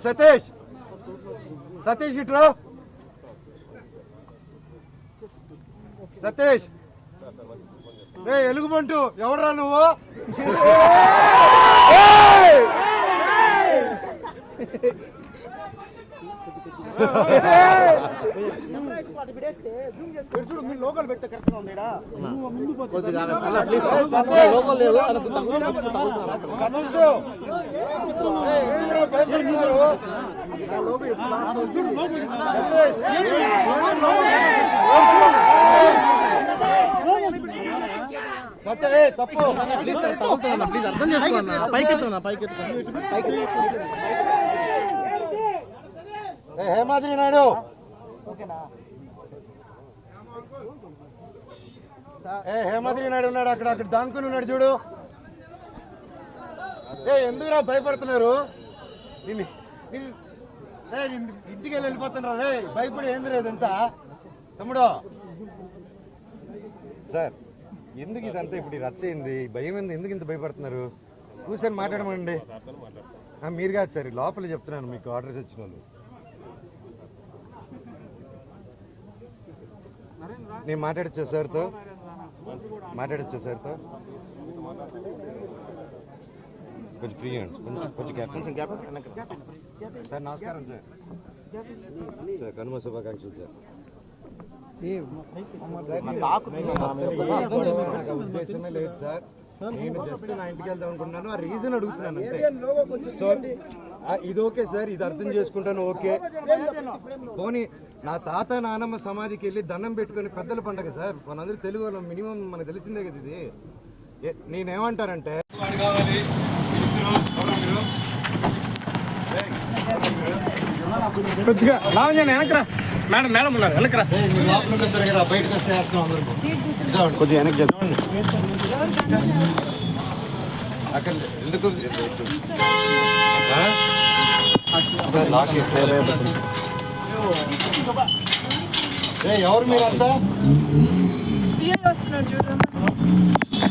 సతీష్ సతీష్ ఇట్రా సతీష్ ఎలుగుబంటు ఎవడరా నువ్వు చూడు మీరు లోకల్ పెడితే కరెక్ట్ గా ఉంది తప్పు అర్థం చేసుకో పైకి హేమాద్రి నాయుడు హేమాద్రి నాయుడు ఉన్నాడు అక్కడ దాంకుని ఉన్నాడు చూడు. ఎందుకురా భయపడుతున్నారు? ఇంటికి వెళ్ళిపోతున్నారు రే భయపడి ఏంది లేదంతా తమ్ముడు. సార్ ఎందుకు ఇదంతా ఇప్పుడు రచ్చయింది? భయం ఏంది? ఎందుకు ఇంత భయపడుతున్నారు? కూర్చొని మాట్లాడమండి. మీరు కాదు సార్, లోపల చెప్తున్నాను మీకు ఆర్డర్స్ వచ్చిన వాళ్ళు. నేను మాట్లాడచ్చా సార్తో? కొంచెం ఫ్రీ అండి, కొంచెం గ్యాప్ సార్. నమస్కారం సార్. సార్ కనుమ శుభాకాంక్షలు సార్. ఉద్దేశమే లేదు సార్, నేను జస్ట్ నా ఇంటికి వెళ్దాం అనుకుంటున్నాను. ఆ రీజన్ అడుగుతున్నాను అంతే. సో ఇది ఓకే సార్, ఇది అర్థం చేసుకుంటాను ఓకే. పోనీ నా తాత నానమ్మ సమాధికి వెళ్ళి దండం పెట్టుకుని పెద్దల పండగ సార్, మనందరూ తెలుగు వాళ్ళం, మినిమం మనకు తెలిసిందే కదా ఇది. నేనేమంటానంటే మేడం ఉన్నారు వెనకరా, బయటకు వస్తే కొంచెం వెనక్కి అక్కడ ఎందుకు ఎవరు మీరంతా?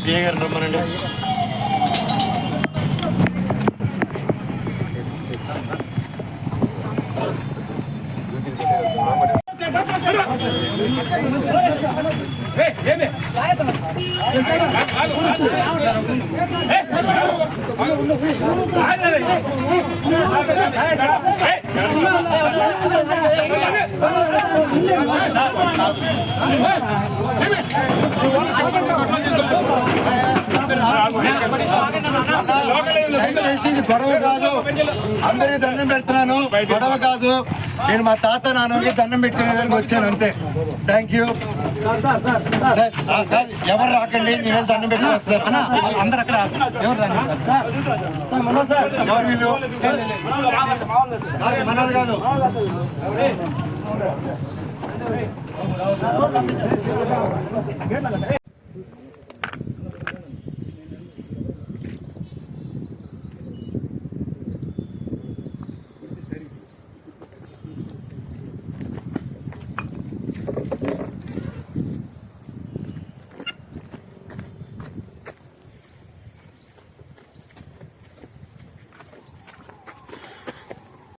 సిఐ గారు రమ్మనండి. దయచేసి గొడవ కాదు, అందరికీ దండం పెడుతున్నాను, గొడవ కాదు. నేను మా తాత నాన్నకి దండం పెట్టుకునేదానికి వచ్చాను అంతే. Thank you. ఎవరు రాకండి, నేను దండం పెట్టుకుని వస్తారు. అందరు అక్కడ ఎవరు వీళ్ళు? మనలు కాదు.